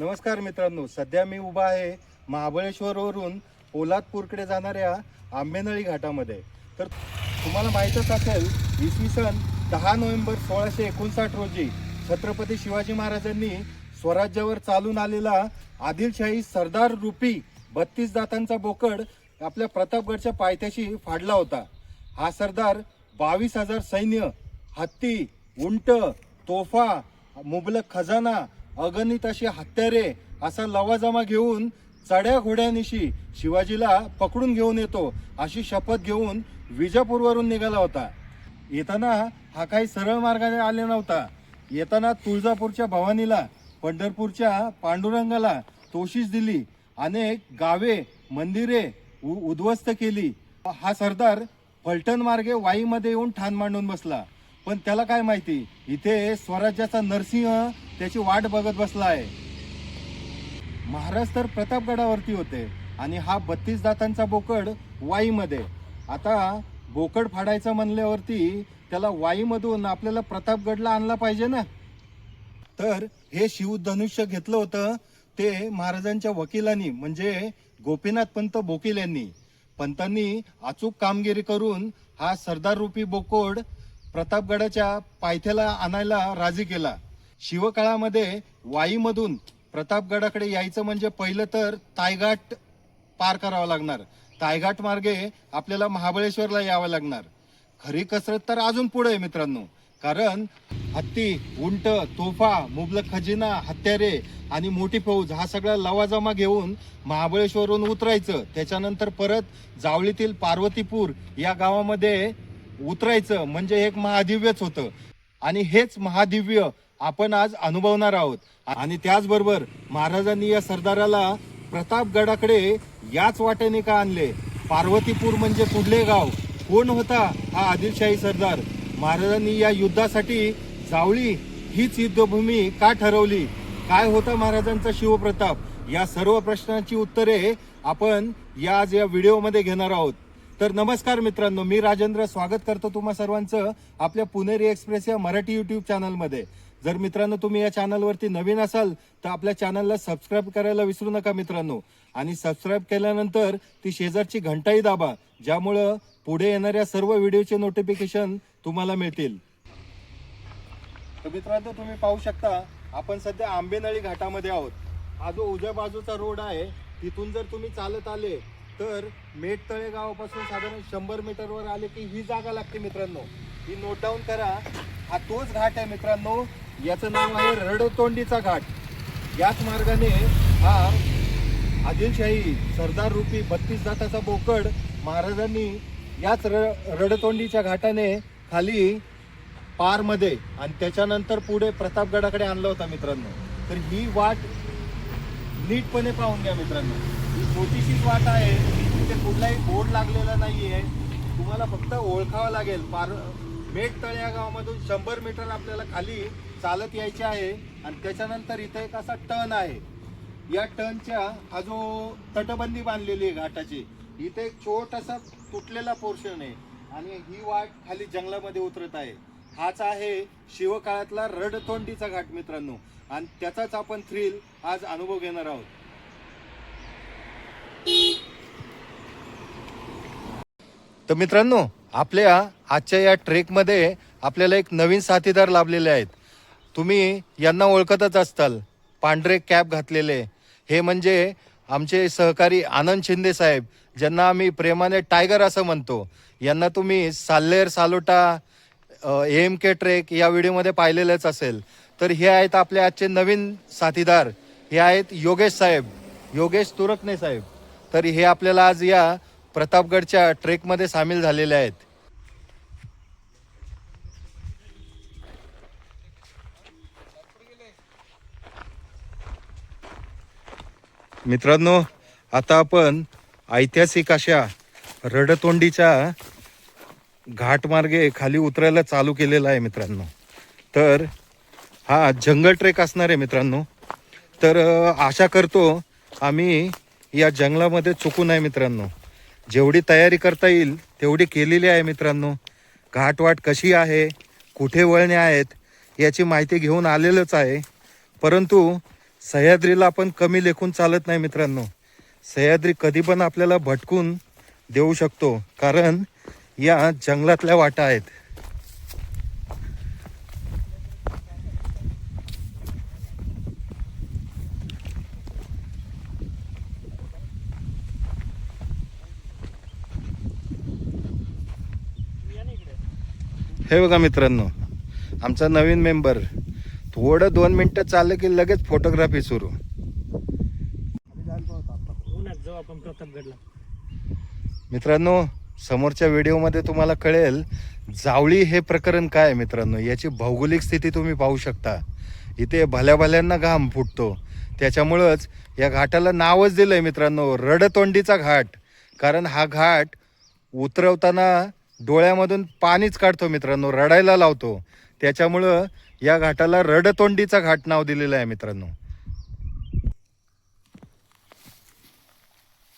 नमस्कार मित्रांनो, सध्या मी उभा आहे महाबळेश्वरवरून पोलादपूरकडे जाणाऱ्या आंबेनळी घाटामध्ये. तर तुम्हाला माहीतच असेल, इसवी सन 10 नोव्हेंबर 1659 रोजी छत्रपती शिवाजी महाराजांनी स्वराज्यावर चालून आलेला आदिलशाही सरदार रूपी 32 दातांचा बोकड आपल्या प्रतापगडच्या पायथ्याशी फाडला होता. हा सरदार 22,000 सैन्य, हत्ती, उंट, तोफा, मुबलक खजाना, अगणित अशी हत्यारे असा लवाजमा घेऊन चढ्या घोड्यानिशी शिवाजीला पकडून घेऊन येतो अशी शपथ घेऊन विजापूरवरून निघाला होता. येताना हा काही सरळ मार्गाने आले नव्हता. येताना तुळजापूरच्या भवानीला, पंढरपूरच्या पांडुरंगाला तोशीस दिली, अनेक गावे मंदिरे उद्ध्वस्त केली. हा सरदार फलटण मार्गे वाईमध्ये येऊन ठाण मांडून बसला. पण त्याला काय माहिती, इथे स्वराज्याचा नरसिंह त्याची वाट बघत बसला आहे. महाराज तर प्रतापगडावरती होते आणि हा 32 दातांचा बोकड वाईमध्ये. आता बोकड फाडायचं म्हणल्यावरती त्याला वाईमधून आपल्याला प्रतापगडला आणला पाहिजे ना. तर हे शिवधनुष्य घेतलं होतं ते महाराजांच्या वकिलांनी, म्हणजे गोपीनाथ पंत बोकील यांनी. पंतांनी अचूक कामगिरी करून हा सरदार रूपी बोकड प्रतापगडाच्या पायथ्याला आणायला राजी केला. शिवकाळामध्ये वाईमधून प्रतापगडाकडे यायचं म्हणजे पहिलं तर तायघाट पार करावं लागणार. तायघाट मार्गे आपल्याला महाबळेश्वरला यावं लागणार. खरी कसरत तर अजून पुढे आहे मित्रांनो, कारण हत्ती, उंट, तोफा, मुबलक खजिना, हत्यारे आणि मोठी फौज हा सगळा लवाजमा घेऊन महाबळेश्वरवरून उतरायचं. त्याच्यानंतर परत जावळीतील पार्वतीपूर या गावामध्ये उतरायचं, म्हणजे एक महादिव्यच होतं. आणि हेच महादिव्य आपण आज अनुभवणार आहोत. आणि त्याचबरोबर महाराजांनी या सरदाराला प्रतापगडाकडे याच वाटेने का आणले? पार्वतीपूर म्हणजे कुठले गाव? कोण होता हा आदिलशाही सरदार? महाराजांनी या युद्धासाठी जावळी हीच युद्धभूमी का ठरवली? काय होता महाराजांचा शिवप्रताप? या सर्व प्रश्नांची उत्तरे आपण या व्हिडिओमध्ये घेणार आहोत. तर नमस्कार मित्रांनो, मी राजेंद्र स्वागत करतो तुम्हा सर्वांचं आपल्या पुणेरी एक्सप्रेस या मराठी यूट्यूब चॅनलमध्ये. जर मित्रांनो तुम्ही या चॅनलवरती नवीन असाल तर आपल्या चॅनलला सबस्क्राईब करायला विसरू नका मित्रांनो. आणि सबस्क्राईब केल्यानंतर ती शेजारची घंटाही दाबा, ज्यामुळं पुढे येणाऱ्या सर्व व्हिडिओचे नोटिफिकेशन तुम्हाला मिळतील. तर मित्रांनो तुम्ही पाहू शकता, आपण सध्या आंबेनळी घाटामध्ये आहोत. हा जो उजव्या बाजूचा रोड आहे, तिथून जर तुम्ही चालत आले तर मेटतळे गावापासून साधारण 100 मीटरवर आले की ही जागा लागते मित्रांनो. ही नोट डाऊन करा. हा तोच घाट आहे मित्रांनो. याचं नाव आहे रडतोंडीचा घाट. याच मार्गाने हा आदिलशाही सरदार रूपी 32 दाताचा बोकड महाराजांनी याच रडतोंडीच्या घाटाने खाली पारमध्ये आणि त्याच्यानंतर पुढे प्रतापगडाकडे आणला होता मित्रांनो. तर ही वाट नीटपणे पाहून घ्या मित्रांनो. ही छोटीशीच वाट आहे, तिथे कुठलाही बोर्ड लागलेला नाहीये. तुम्हाला फक्त ओळखावं लागेल. मेटतळे या गावामधून 100 मीटर आपल्याला खाली चालत यायचे आहे आणि त्याच्यानंतर इथे एक असा टर्न आहे. या टर्नच्या हा जो तटबंदी बांधलेली आहे घाटाची, इथे एक छोटासा तुटलेला पोर्शन आहे आणि ही वाट खाली जंगलामध्ये उतरत आहे. हाच आहे शिवकाळातला रडतोंडीचा घाट मित्रांनो, आणि त्याचाच आपण थ्रिल आज अनुभव घेणार आहोत. तर मित्रांनो, आपल्या आजच्या या ट्रेकमध्ये आपल्याला एक नवीन साथीदार लाभलेले आहेत. तुम्ही यांना ओळखतच असताल, पांढरे कॅप घातलेले. हे म्हणजे आमचे सहकारी आनंद शिंदे साहेब, ज्यांना आम्ही प्रेमाने टायगर असं म्हणतो. यांना तुम्ही साल्लेर सालोटा, AMK ट्रेक या व्हिडिओमध्ये पाहिलेलंच असेल. तर हे आहेत आपले आजचे नवीन साथीदार. हे आहेत योगेश साहेब, योगेश तुरकणे साहेब. तर हे आपल्याला आज या प्रतापगडच्या ट्रेकमध्ये सामील झालेले आहेत. मित्रांनो, आता आपण ऐतिहासिक अशा रडतोंडीच्या घाटमार्गे खाली उतरायला चालू केलेला आहे मित्रांनो. तर हा जंगल ट्रेक असणार आहे मित्रांनो. तर आशा करतो आम्ही या जंगलामध्ये चुकू नये मित्रांनो. जेवढी तयारी करता येईल तेवढी केलेली आहे मित्रांनो. घाटवाट कशी आहे, कुठे वळणे आहेत याची माहिती घेऊन आलेलंच आहे. परंतु सह्याद्रीला आपण कमी लेखून चालत नाही मित्रांनो. सह्याद्री कधी पण आपल्याला भटकून देऊ शकतो, कारण या जंगलातल्या वाटा आहेत. हे बघा मित्रांनो, आमचा नवीन मेंबर. थोडं 2 मिनिटं चाललं की लगेच फोटोग्राफी सुरू. मित्रांनो, समोरच्या व्हिडिओमध्ये तुम्हाला कळेल जावळी हे प्रकरण काय आहे मित्रांनो. याची भौगोलिक स्थिती तुम्ही पाहू शकता. इथे भल्या भल्यांना घाम फुटतो. त्याच्यामुळंच या घाटाला नावच दिलं आहे मित्रांनो, रडतोंडीचा घाट. कारण हा घाट उतरवताना डोळ्यामधून पाणीच काढतो मित्रांनो, रडायला लावतो. त्याच्यामुळं या घाटाला रडतोंडीचा घाट नाव दिलेलं आहे मित्रांनो.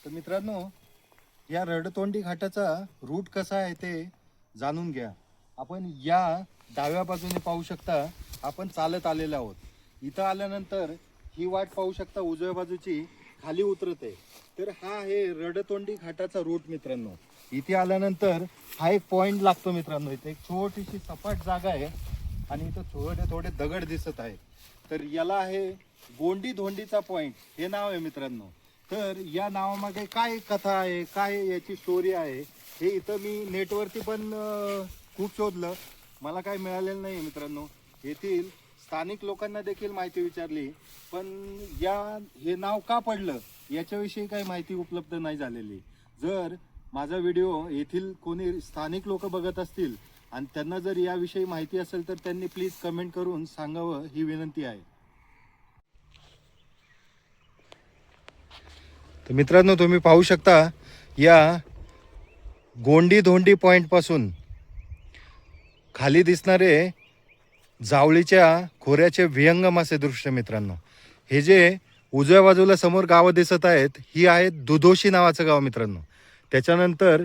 तर मित्रांनो, या रडतोंडी घाटाचा रूट कसा आहे ते जाणून घ्या. आपण या डाव्या बाजूने पाहू शकता, आपण चालत आलेलो आहोत. इथं आल्यानंतर ही वाट पाहू शकता उजव्या बाजूची खाली उतरते. तर हा आहे रडतोंडी घाटाचा रूट मित्रांनो. इथे आल्यानंतर हा एक पॉइंट लागतो मित्रांनो. इथे एक छोटीशी सपाट जागा आहे आणि इथं थोडे थोडे दगड दिसत आहेत. तर याला आहे गोंडी धोंडीचा पॉइंट हे नाव आहे मित्रांनो. तर या नावामागे काय कथा आहे, काय याची स्टोरी आहे, हे इथं मी नेटवरती पण खूप शोधलं, मला काय मिळालेलं नाही मित्रांनो. येथील स्थानिक लोकांना देखील माहिती विचारली, पण हे नाव का पडलं याच्याविषयी काही माहिती उपलब्ध नाही झालेली. जर माझा व्हिडिओ येथील कोणी स्थानिक लोक बघत असतील आणि त्यांना जर याविषयी माहिती असेल तर त्यांनी प्लीज कमेंट करून सांगावं, ही विनंती आहे. तर मित्रांनो, तुम्ही पाहू शकता या गोंडी धोंडी पॉइंट पासून खाली दिसणारे जावळीच्या खोऱ्याचे विहंगम असे दृश्य मित्रांनो. हे जे उजव्या बाजूला समोर गावं दिसत आहेत, ही आहेत दुधोशी नावाचं गाव मित्रांनो. त्याच्यानंतर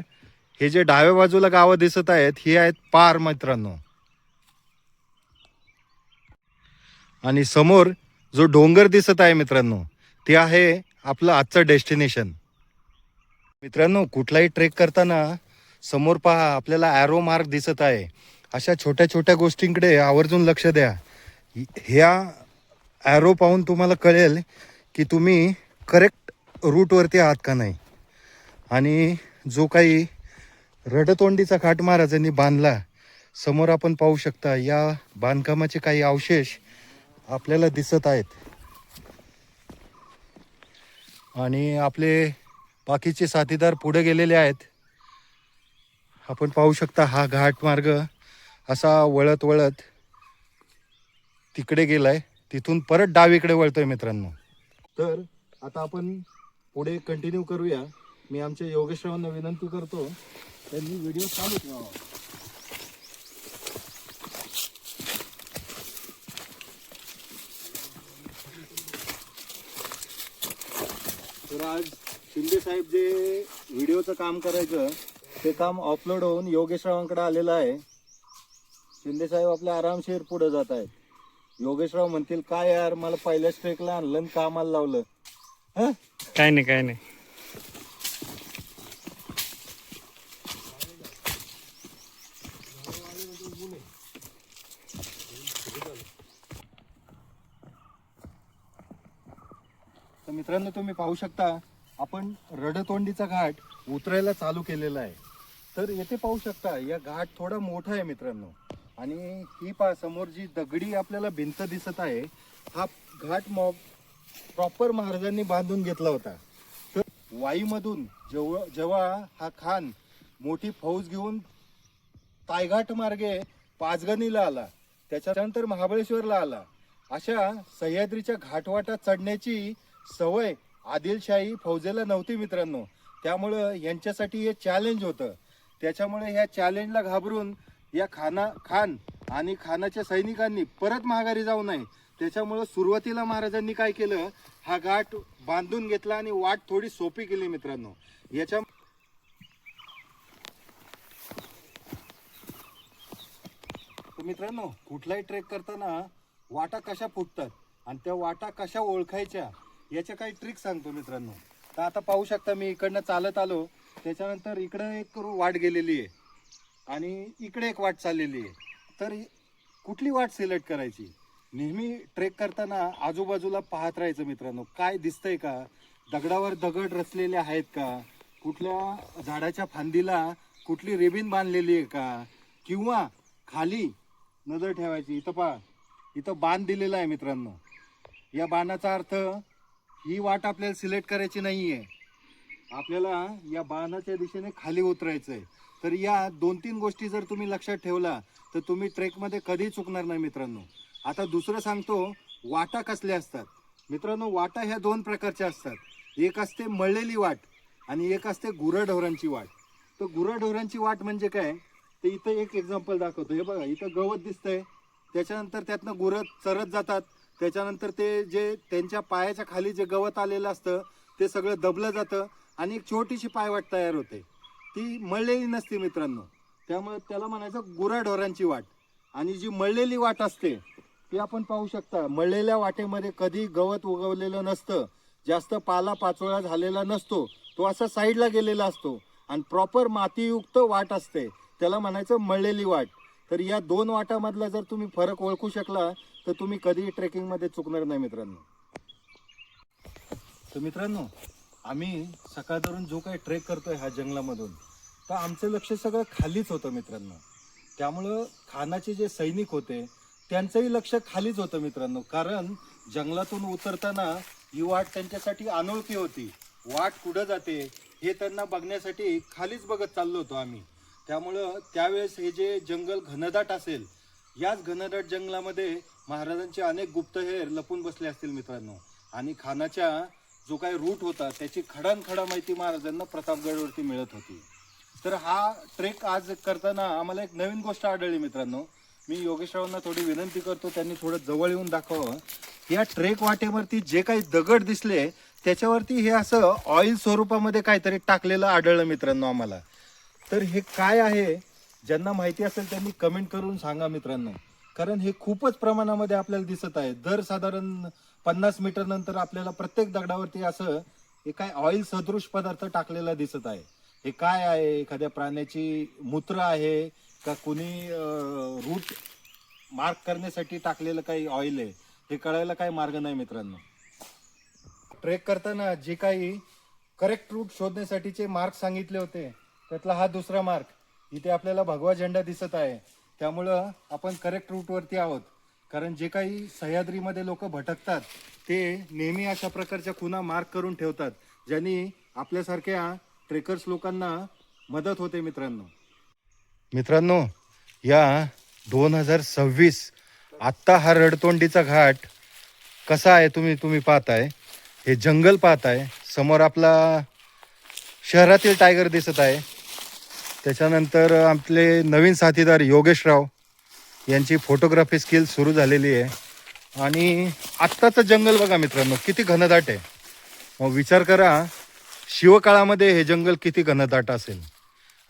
हे जे डाव्या बाजूला गावं दिसत आहेत, ही आहेत पार मित्रांनो. आणि समोर जो डोंगर दिसत आहे मित्रांनो, ते आहे आपलं आजचं डेस्टिनेशन. मित्रांनो, कुठलाही ट्रेक करताना समोर पहा, आपल्याला ॲरो मार्क दिसत आहे. अशा छोट्या छोट्या गोष्टींकडे आवर्जून लक्ष द्या. ह्या ॲरो पाहून तुम्हाला कळेल की तुम्ही करेक्ट रूटवरती आहात का नाही. आणि जो काही रडतोंडीचा घाट महाराजांनी बांधला, समोर आपण पाहू शकता या बांधकामाचे काही अवशेष आपल्याला दिसत आहेत. आणि आपले बाकीचे साथीदार पुढे गेलेले आहेत. आपण पाहू शकता हा घाट मार्ग असा वळत वळत तिकडे गेलाय, तिथून परत डावीकडे वळतोय मित्रांनो. तर आता आपण पुढे कंटिन्यू करूया. मी आमच्या योगेशरावांना विनंती करतो, त्यांनी व्हिडिओ चालू ठेवावा. तर आज शिंदे साहेब जे व्हिडिओचं काम करायचं ते काम अपलोड होऊन योगेशरावांकडे आलेलं आहे. शिंदे साहेब आपल्या आरामशीर पुढे जात आहेत. योगेशराव म्हणतील, काय यार, मला पहिल्याच ट्रेकला आणलं आणि कामाला लावलं. काय नाही काय नाही. तर मित्रांनो, तुम्ही पाहू शकता आपण रडतोंडीचा घाट उतरायला चालू केलेला आहे. तर येथे पाहू शकता या घाट थोडा मोठा आहे मित्रांनो. आणि ही पहा, समोर जी दगडी आपल्याला भिंत दिसत आहे, हा घाट प्रॉपर महाराजांनी बांधून घेतला होता. तर वाईमधून जेव्हा हा खान मोठी फौज घेऊन तायघाट मार्गे पाचगणीला आला, त्याच्यानंतर महाबळेश्वरला आला, अशा सह्याद्रीच्या घाटवाटा चढण्याची सवय आदिलशाही फौजेला नव्हती मित्रांनो. त्यामुळं यांच्यासाठी हे चॅलेंज होतं. त्याच्यामुळे ह्या चॅलेंजला घाबरून या खान आणि खानाच्या सैनिकांनी परत माघारी जाऊ नये, त्याच्यामुळं सुरुवातीला महाराजांनी काय केलं, हा घाट बांधून घेतला आणि वाट थोडी सोपी केली मित्रांनो. याच्या मित्रांनो, कुठलाही ट्रेक करताना वाटा कशा फुटतात आणि त्या वाटा कशा ओळखायच्या याच्या काही ट्रिक सांगतो मित्रांनो. तर आता पाहू शकता मी इकडनं चालत आलो, त्याच्यानंतर इकडं एक वाट गेलेली आहे आणि इकडे एक वाट चाललेली आहे. तर कुठली वाट सिलेक्ट करायची? नेहमी ट्रेक करताना आजूबाजूला पाहत राहायचं मित्रांनो, काय दिसतंय का, दगडावर दगड रचलेले आहेत का, कुठल्या झाडाच्या फांदीला कुठली रेबीन बांधलेली आहे का, किंवा खाली नजर ठेवायची. इथं पहा, इथं बाण दिलेला आहे मित्रांनो. या बाणाचा अर्थ ही वाट आपल्याला सिलेक्ट करायची नाही आहे, आपल्याला या बाणाच्या दिशेने खाली उतरायचं आहे. तर या 2-3 गोष्टी जर तुम्ही लक्षात ठेवला तर तुम्ही ट्रेकमध्ये कधीही चुकणार नाही मित्रांनो. आता दुसरं सांगतो, वाटा कसल्या असतात मित्रांनो. वाटा ह्या 2 प्रकारच्या असतात. एक असते मळलेली वाट आणि एक असते गुराढोरांची वाट. तर गुराढोरांची वाट म्हणजे काय, ते इथं एक एक्झाम्पल दाखवतो. हे बघा, इथं गवत दिसतंय, त्याच्यानंतर त्यातनं गुरं चरत जातात, त्याच्यानंतर ते जे त्यांच्या पायाच्या खाली जे गवत आलेलं असतं ते सगळं दबलं जातं आणि एक छोटीशी पायवाट तयार होते. ती मळलेली नसते मित्रांनो, त्यामुळे त्याला म्हणायचं गुराढोरांची वाट. आणि जी मळलेली वाट असते ती आपण पाहू शकता, मळलेल्या वाटेमध्ये कधी गवत उगवलेलं नसतं, जास्त पाला पाचोळा झालेला नसतो, तो असा साईडला गेलेला असतो आणि प्रॉपर मातीयुक्त वाट असते, त्याला म्हणायचं मळलेली वाट. तर या 2 वाटामधला जर तुम्ही फरक ओळखू शकला तर तुम्ही कधीही ट्रेकिंगमध्ये चुकणार नाही मित्रांनो. तर मित्रांनो, आम्ही सकाळधरून जो काही ट्रेक करतोय ह्या जंगलामधून, तर आमचं लक्ष सगळं खालीच होतं मित्रांनो. त्यामुळं खानाचे जे सैनिक होते त्यांचंही लक्ष खालीच होतं मित्रांनो. कारण जंगलातून उतरताना ही वाट त्यांच्यासाठी अनोळखी होती. वाट कुठं जाते हे त्यांना बघण्यासाठी खालीच बघत चाललो होतो आम्ही. त्यामुळं त्यावेळेस हे जे जंगल घनदाट असेल, याच घनदाट जंगलामध्ये महाराजांचे अनेक गुप्तहेर लपून बसले असतील मित्रांनो. आणि खानाच्या जो काही रूट होता त्याची खडानखडा माहिती महाराजांना प्रतापगडवरती मिळत होती. तर हा ट्रेक आज करताना आम्हाला एक नवीन गोष्ट आढळली मित्रांनो. मी योगेशरावांना थोडी विनंती करतो, त्यांनी थोडं जवळ येऊन दाखवावं. या ट्रेक वाटेवरती जे काही दगड दिसले त्याच्यावरती हे असं ऑइल स्वरूपामध्ये काहीतरी टाकलेलं आढळलं मित्रांनो आम्हाला. तर हे काय आहे, ज्यांना माहिती असेल त्यांनी कमेंट करून सांगा मित्रांनो. कारण हे खूपच प्रमाणामध्ये आपल्याला दिसत आहे. दर साधारण 50 मीटर नंतर आपल्याला प्रत्येक दगडावरती असं हे काय ऑइल सदृश पदार्थ टाकलेला दिसत आहे. हे काय आहे, एखाद्या प्राण्याची मूत्र आहे का कुणी रूट मार्क करण्यासाठी टाकलेलं काही ऑइल आहे, हे कळायला काही मार्ग नाही मित्रांनो. ट्रेक करताना जे काही करेक्ट रूट शोधण्यासाठीचे मार्क सांगितले होते त्यातला हा दुसरा मार्क. इथे आपल्याला भगवा झेंडा दिसत आहे, त्यामुळं आपण करेक्ट रूटवरती आहोत. कारण जे काही सह्याद्रीमध्ये लोक भटकतात ते नेहमी अशा प्रकारच्या खुणा मार्क करून ठेवतात, ज्यांनी आपल्यासारख्या ट्रेकर्स लोकांना मदत होते मित्रांनो. मित्रांनो, या 2026 आत्ता हा रडतोंडीचा घाट कसा आहे तुम्ही पाहताय. हे जंगल पाहताय, समोर आपला शहरातील टायगर दिसत आहे, त्याच्यानंतर आपले नवीन साथीदार योगेशराव यांची फोटोग्राफी स्किल सुरू झालेली आहे. आणि आत्ताचं जंगल बघा मित्रांनो किती घनदाट आहे. मग विचार करा शिवकाळामध्ये हे जंगल किती घनदाट असेल.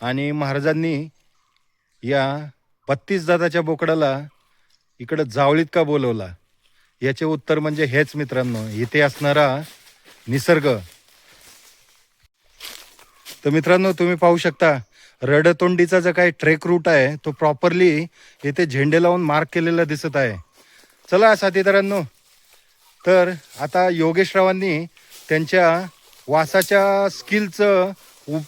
आणि महाराजांनी या 32 दाताच्या बोकडाला इकडं जावळीत का बोलवला, याचे उत्तर म्हणजे हेच मित्रांनो, इथे असणारा निसर्ग. तर मित्रांनो तुम्ही पाहू शकता रडतोंडीचा जो काही ट्रेक रूट आहे तो प्रॉपरली इथे झेंडे लावून मार्क केलेला दिसत आहे. चला साथीदारांनो, तर आता योगेशरावांनी त्यांच्या वासाच्या स्किलचं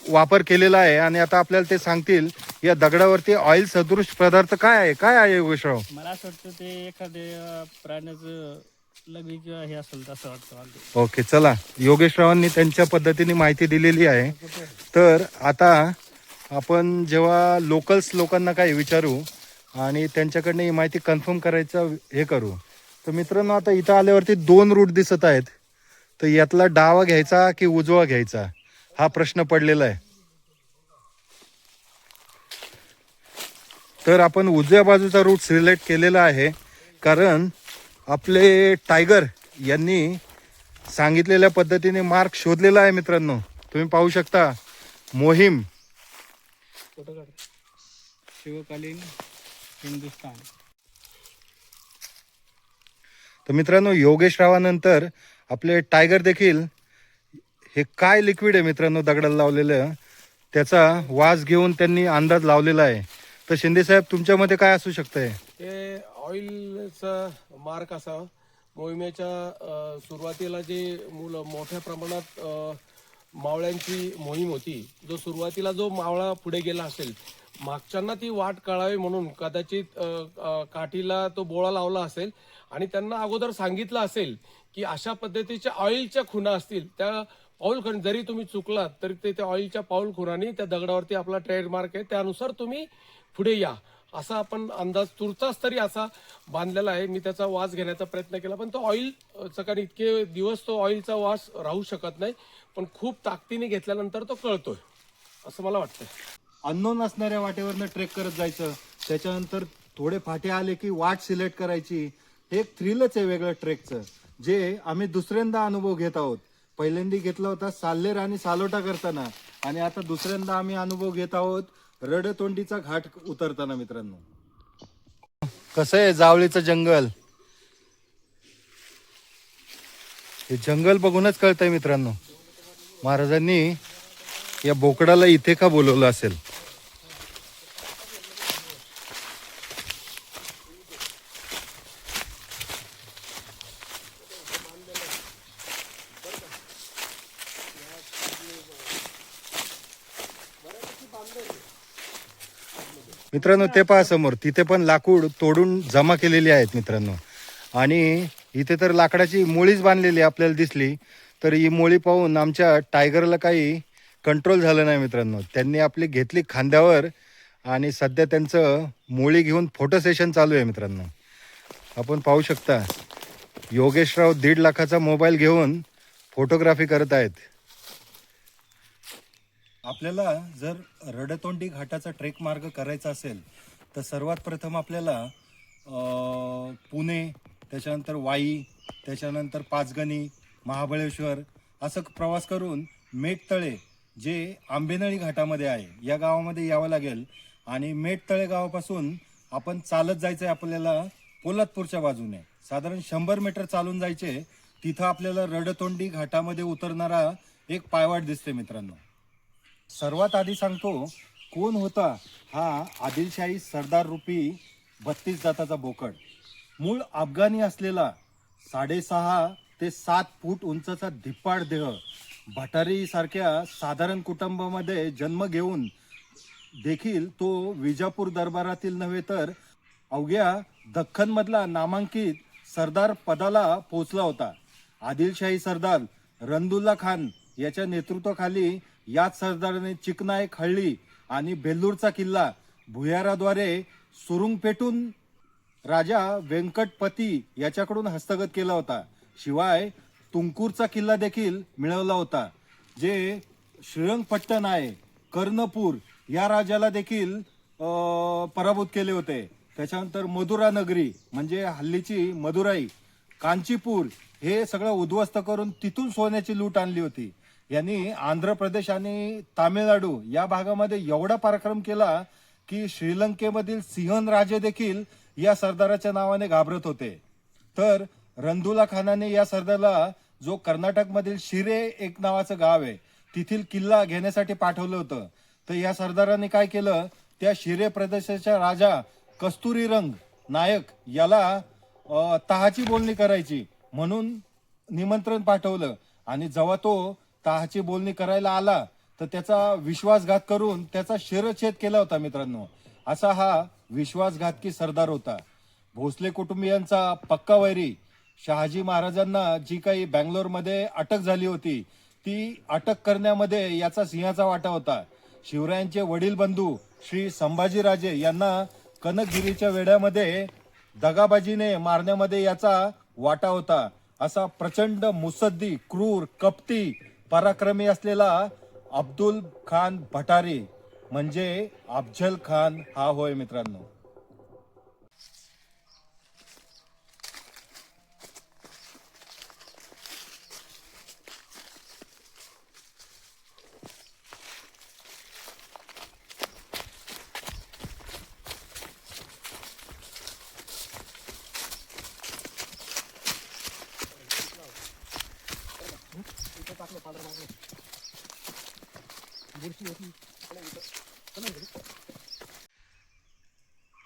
वापर केलेला आहे आणि आता आपल्याला ते सांगतील या दगडावरती ऑइल सदृश पदार्थ काय आहे योगेशराव? मला असं वाटतं ते एखाद्या प्राण्याचं लघवी किंवा हे असेल असं वाटतं मला. ओके, चला योगेशरावांनी त्यांच्या पद्धतीने माहिती दिलेली आहे. तर आता आपण जेव्हा लोकांना काही विचारू आणि त्यांच्याकडनं ही माहिती कन्फर्म करायचं हे करू. तर मित्रांनो आता इथं आल्यावरती 2 रूट दिसत आहेत. तर यातला डावा घ्यायचा की उजवा घ्यायचा हा प्रश्न पडलेला आहे. तर आपण उजव्या बाजूचा रूट सिलेक्ट केलेला आहे, कारण आपले टायगर यांनी सांगितलेल्या पद्धतीने मार्क शोधलेला आहे मित्रांनो. तुम्ही पाहू शकता मोहीम शिवकालीन हिंदुस्तान. तर मित्रांनो, योगेश रावानंतर आपले टायगर देखील हे काय लिक्विड आहे मित्रांनो दगडाला लावलेलं, त्याचा वास घेऊन त्यांनी अंदाज लावलेला आहे. तर शिंदे साहेब, तुमच्या मते काय असू शकतंय? ते ऑइलचा मार्क असावा. मोहिमेच्या सुरुवातीला जे मुलं मोठ्या प्रमाणात मावळ्यांची मोहीम होती, जो सुरुवातीला जो मावळा पुढे गेला असेल, मागच्यांना ती वाट कळावी म्हणून कदाचित काठीला तो बोळा लावला असेल आणि त्यांना अगोदर सांगितलं असेल की अशा पद्धतीच्या ऑइलच्या खुणा असतील, त्या पाऊल खुण जरी तुम्ही चुकलात तरी ते त्या ऑइलच्या पाऊल खुणानी त्या दगडावरती आपला ट्रेडमार्क आहे, त्यानुसार तुम्ही पुढे या, असा आपण अंदाज तुर्तास तरी असा बांधलेला आहे. मी त्याचा वास घेण्याचा प्रयत्न केला, पण तो ऑइलचा कारण इतके दिवस तो ऑइलचा वास राहू शकत नाही, पण खूप ताकदीने घेतल्यानंतर तो कळतोय असं मला वाटतं. अननोन असणाऱ्या वाटेवरनं ट्रेक करत जायचं, त्याच्यानंतर थोडे फाटे आले की वाट सिलेक्ट करायची. हे एक थ्रिलच आहे वेगळं ट्रेकचं, जे आम्ही दुसऱ्यांदा अनुभव घेत आहोत. पहिल्यांदा घेतला होता साल्लेर आणि सालोटा करताना, आणि आता दुसऱ्यांदा आम्ही अनुभव घेत आहोत रडतोंडीचा घाट उतरताना. मित्रांनो, कसं आहे जावळीचं जंगल, हे जंगल बघूनच कळतंय मित्रांनो, महाराजांनी या बोकडाला इथे का बोलवलं असेल. मित्रांनो, ते पहा समोर, तिथे पण लाकूड तोडून जमा केलेली आहेत मित्रांनो, आणि इथे तर लाकडाची मोळीच बांधलेली आपल्याला दिसली. तर ही मोळी पाहून आमच्या टायगरला काही कंट्रोल झालं नाही मित्रांनो. त्यांनी आपली घेतली खांद्यावर आणि सध्या त्यांचं मोळी घेऊन फोटो सेशन चालू आहे मित्रांनो. आपण पाहू शकता योगेशराव 1.5 लाखाचा मोबाईल घेऊन फोटोग्राफी करत आहेत. आपल्याला जर रडतोंडी घाटाचा ट्रेक मार्ग करायचा असेल तर सर्वात प्रथम आपल्याला पुणे, त्याच्यानंतर वाई, त्याच्यानंतर पाचगणी, महाबळेश्वर असं प्रवास करून मेटतळे, जे आंबेनळी घाटामध्ये आहे, या गावामध्ये यावं लागेल. आणि मेटतळे गावापासून आपण चालत जायचं आहे आपल्याला पोलादपूरच्या बाजूने. साधारण 100 मीटर चालून जायचे. तिथं आपल्याला रडतोंडी घाटामध्ये उतरणारा एक पायवाट दिसते मित्रांनो. सर्वात आधी सांगतो कोण होता हा आदिलशाही सरदार रूपी 32 जाताचा बोकड. मूळ अफगाणी असलेला 6.5 ते 7 फूट उंचाचा धिप्पाड देह, भटारी सारख्या साधारण कुटुंबामध्ये जन्म घेऊन देखील तो विजापूर दरबारातील नव्हे तर अवघ्या दख्खनमधला नामांकित सरदार पदाला पोचला होता. आदिलशाही सरदार रंदुल्ला खान याच्या नेतृत्वाखाली याच सरदाराने चिकनाय खळली आणि बेल्लूरचा किल्ला भुयाराद्वारे सुरुंग पेटून राजा व्यंकटपती याच्याकडून हस्तगत केला होता. शिवाय तुंकूरचा किल्ला देखील मिळवला होता, जे श्रीरंगपट्टण आहे, कर्णपूर या राजाला देखील पराभूत केले होते. त्याच्यानंतर मदुरा नगरी म्हणजे हल्लीची मदुराई, कांचीपूर हे सगळं उद्ध्वस्त करून तिथून सोन्याची लूट आणली होती. यांनी आंध्र प्रदेश आणि तामिळनाडू या भागामध्ये एवढा पराक्रम केला की श्रीलंकेमधील सिंहन राजे देखील या सरदाराच्या नावाने घाबरत होते. तर रंदुला खानाने या सरदाराला, जो कर्नाटकमधील शिरे एक नावाचं गाव आहे, तिथील किल्ला घेण्यासाठी पाठवलं होतं. तर या सरदाराने काय केलं, त्या शिरे प्रदेशाच्या राजा कस्तुरीरंग नायक याला तहाची बोलणी करायची म्हणून निमंत्रण पाठवलं. आणि जेव्हा तो तहाची बोलणी करायला आला तर त्याचा विश्वासघात करून त्याचा शिरच्छेद केला होता मित्रांनो. असा हा विश्वासघातकी सरदार होता. भोसले कुटुंबियांचा पक्का वैरी. शहाजी महाराजांना जी काही बँगलोरमध्ये अटक झाली होती, ती अटक करण्यामध्ये याचा सिंहाचा वाटा होता. शिवरायांचे वडील बंधू श्री संभाजीराजे यांना कनकगिरीच्या वेढ्यामध्ये दगाबाजीने मारण्यामध्ये याचा वाटा होता. असा प्रचंड मुत्सद्दी, क्रूर, कपटी, पराक्रमी असलेला अब्दुल खान भटारी म्हणजे अफजल खान हा होय मित्रांनो.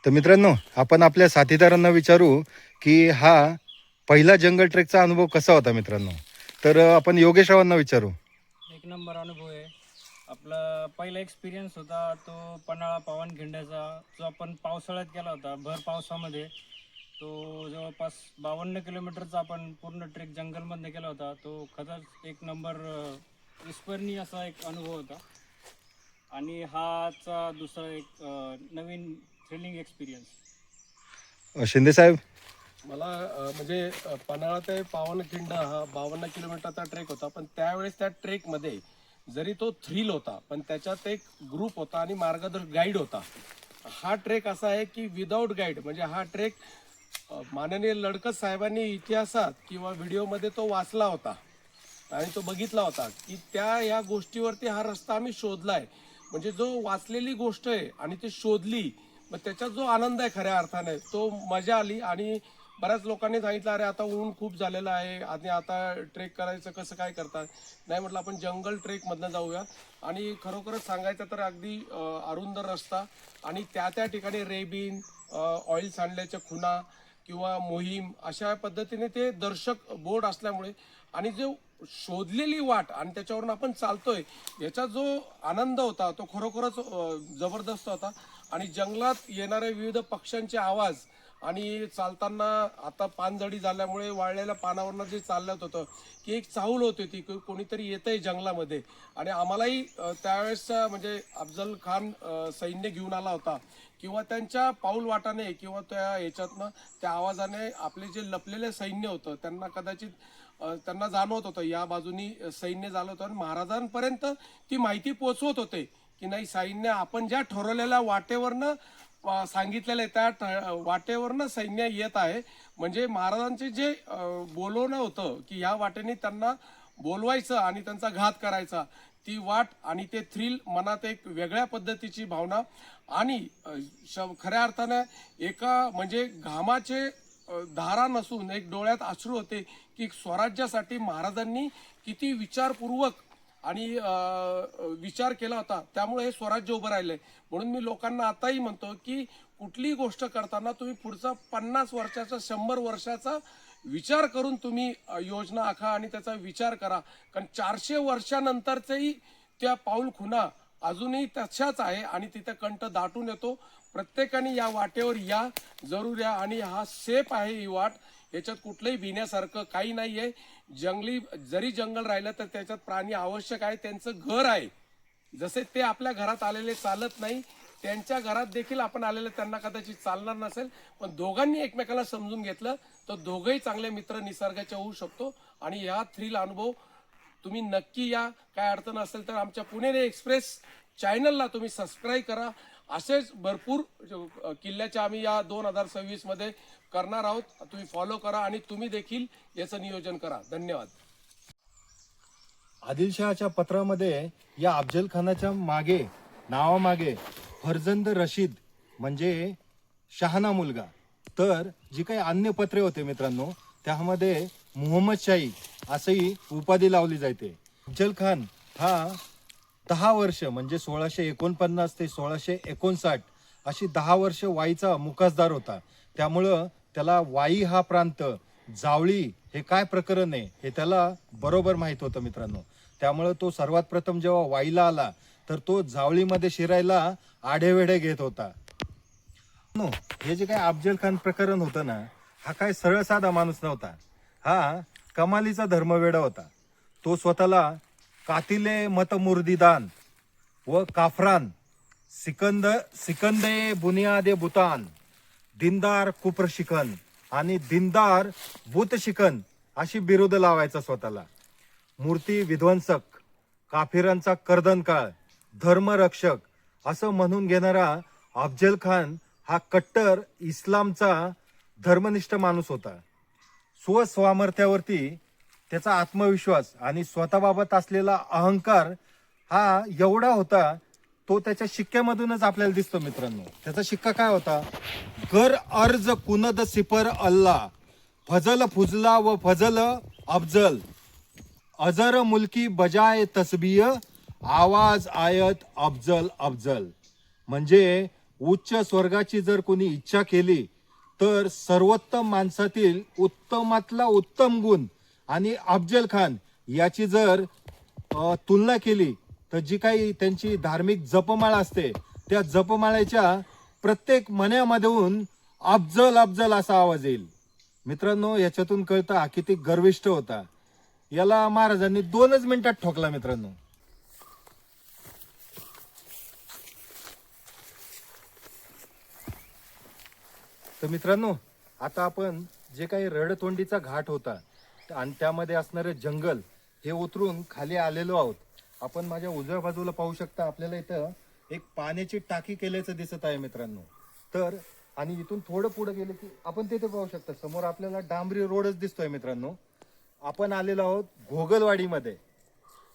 तर मित्रांनो, आपण आपल्या साथीदारांना विचारू की हा पहिला जंगल ट्रेकचा अनुभव कसा होता मित्रांनो. तर आपण योगेश रावांना विचारू. एक नंबर अनुभव आहे. आपला पहिला एक्सपिरियन्स होता तो पन्हाळा पावनखिंड्याचा, जो आपण पावसाळ्यात केला होता, भर पावसामध्ये. तो जवळपास 52 किलोमीटरचा आपण पूर्ण ट्रेक जंगलमध्ये केला होता. तो खरंच एक नंबर विस्मरणीय असा एक अनुभव होता. आणि हाचा दुसरा एक नवीन थ्रिलिंग एक्सपिरियन्स. शिंदे साहेब. मला म्हणजे पन्हाळा ते पावनखिंड हा 52 किलोमीटरचा ट्रेक होता. पण त्यावेळेस त्या ट्रेकमध्ये जरी तो थ्रिल होता, पण त्याच्यात एक ग्रुप होता आणि मार्गदर्शक गाईड होता. हा ट्रेक असा आहे की विदाऊट गाईड, म्हणजे हा ट्रेक माननीय लडकत साहेबांनी इतिहासात किंवा व्हिडिओमध्ये तो वाचला होता आणि तो बघितला होता की या गोष्टीवरती हा रस्ता आम्ही शोधलाय. म्हणजे जो वाचलेली गोष्ट आहे आणि ती शोधली, मग त्याच्यात जो आनंद आहे खऱ्या अर्थाने, तो मजा आली. आणि बऱ्याच लोकांनी सांगितलं अरे आता ऊन खूप झालेलं आहे आणि आता ट्रेक करायचं कसं काय करतात. नाही म्हटलं आपण जंगल ट्रेकमधनं जाऊया. आणि खरोखरच सांगायचं तर अगदी अरुंद रस्ता आणि त्या ठिकाणी रेबिन, ऑइल सांडल्याच्या खुणा किंवा मोहीम अशा पद्धतीने ते दर्शक बोर्ड असल्यामुळे आणि जो शोधलेली वाट आणि त्याच्यावरून आपण चालतोय याचा जो आनंद होता तो खरोखरच जबरदस्त होता. आणि जंगलात येणारे विविध पक्ष्यांचे आवाज आणि चालताना आता पानझडी झाल्यामुळे वाळलेल्या पानावरनं जे चालत होतं की एक चाहूल होती ती कोणीतरी येतंय जंगलामध्ये. आणि आम्हालाही त्यावेळेसचा म्हणजे अफजल खान सैन्य घेऊन आला होता किंवा त्यांच्या पाऊल वाटाने किंवा त्या ह्याच्यातनं त्या आवाजाने आपले जे लपलेले सैन्य होतं त्यांना कदाचित त्यांना जाणवत होतं या बाजूनी सैन्य झालं होतं आणि महाराजांपर्यंत ती माहिती पोचवत होते की नाही सैन्य आपण ज्या ठरवलेल्या वाटेवरनं सांगितलेलं त्या वाटेवरनं सैन्य येत आहे. म्हणजे महाराजांचे जे बोलवणं होतं की ह्या वाटेने त्यांना बोलवायचं आणि त्यांचा घात करायचा, ती वाट आणि ते थ्रिल मनात एक वेगळ्या पद्धतीची भावना. आणि खऱ्या अर्थानं एका म्हणजे घामाचे धारा नसून एक डोळ्यात अश्रू होते की स्वराज्यासाठी महाराजांनी किती विचारपूर्वक आणि विचार केला होता, त्यामुळे हे स्वराज्य उभं राहिलंय. म्हणून मी लोकांना आताही म्हणतो की कुठलीही गोष्ट करताना तुम्ही पुढचा 50 वर्षाचा 100 वर्षाचा विचार करून तुम्ही योजना आखा आणि त्याचा विचार करा. कारण 400 वर्षानंतरचेही त्या पाऊल खुणा अजूनही तशाच आहे आणि तिथे कंठ दाटून येतो. प्रत्येकाने या वाटेवर या जरूर या. आणि हा सेफ आहे ही वाट, याच्यात कुठलंही भिण्यासारखं काही नाहीये. जंगली जरी जंगल राहिलं तर त्याच्यात प्राणी आवश्यक आहे, त्यांचं घर आहे. जसे ते आपल्या घरात आलेले चालत नाही, त्यांच्या घरात देखील आपण आलेले त्यांना कदाचित चालणार नसेल, पण दोघांनी एकमेकाला समजून घेतलं तर दोघंही चांगले मित्र निसर्गाचे होऊ शकतो. आणि या थ्रिल अनुभव तुम्ही नक्की या. काय अडचण असेल तर आमच्या पुणे एक्सप्रेस चॅनलला तुम्ही सबस्क्राईब करा. असेच भरपूर किल्ल्याचे आम्ही या 2026 मध्ये करणार आहोत. तुम्ही फॉलो करा आणि तुम्ही देखील याचं नियोजन करा. धन्यवाद. आदिलशहाच्या पत्रामध्ये या अफजल खानाच्या मागे नावामागे फर्जंद रशीद म्हणजे शहाणा मुलगा, तर जी काही अन्य पत्रे होते मित्रांनो त्यामध्ये मुहम्मद शाही असंही उपाधी लावली जाते. अफजल खान हा 10 वर्ष म्हणजे 1649 ते 1659 अशी 10 वर्ष वाईचा मुकासदार होता. त्यामुळं त्याला वाई हा प्रांत, जावळी हे काय प्रकरण आहे हे त्याला बरोबर माहित होतं मित्रांनो. त्यामुळं तो सर्वात प्रथम जेव्हा वाईला आला तर तो जावळीमध्ये शिरायला आढेवेढे घेत होता. हे जे काय अफजल खान प्रकरण होतं ना, हा काय सरळ साधा माणूस नव्हता. हा कमालीचा धर्मवेडा होता. तो स्वतःला कातिले मतमुर्दिदान व काफरान सिकंदे बुनियादे बुतान, दिनदार कुप्र शिकन आणि दिनदार बुत शिकन अशी बिरुद लावायचा स्वतःला. मूर्ती विध्वंसक, काफिरांचा कर्दनकाळ, धर्मरक्षक असं म्हणून घेणारा अफजल खान हा कट्टर इस्लामचा धर्मनिष्ठ माणूस होता. स्वसामर्थ्यावरती त्याचा आत्मविश्वास आणि स्वतःबाबत असलेला अहंकार हा एवढा होता, तो त्याच्या शिक्क्यामधूनच आपल्याला दिसतो मित्रांनो. त्याचा शिक्का काय होता? गर अर्ज कुनद सिपर अल्लाह, फजल फुजला व फजल अफजल. अजर मुल्की बजाय तसबीह आवाज आयत अफजल अफजल. म्हणजे उच्च स्वर्गाची जर कोणी इच्छा केली तर सर्वोत्तम माणसातील उत्तमातला उत्तम गुण आणि अफजल खान याची जर तुलना केली तर जी काही त्यांची धार्मिक जपमाळ असते त्या जपमाळेच्या प्रत्येक मण्यामधून अफजल अफजल असा आवाज येईल. मित्रांनो, याच्यातून कळतं हा किती गर्विष्ठ होता. याला महाराजांनी 2च मिनिटात ठोकला मित्रांनो. तर मित्रांनो, आता आपण जे काही रडतोंडीचा घाट होता आणि त्यामध्ये असणारे जंगल हे उतरून खाली आलेलो आहोत. आपण माझ्या उजव्या बाजूला पाहू शकता, आपल्याला इथं एक पाण्याची टाकी केल्याचं दिसत आहे मित्रांनो. तर आणि इथून थोडं पुढे गेले की आपण तिथे पाहू शकता समोर आपल्याला डांबरी रोडच दिसतोय मित्रांनो. आपण आलेलो आहोत घोगलवाडीमध्ये.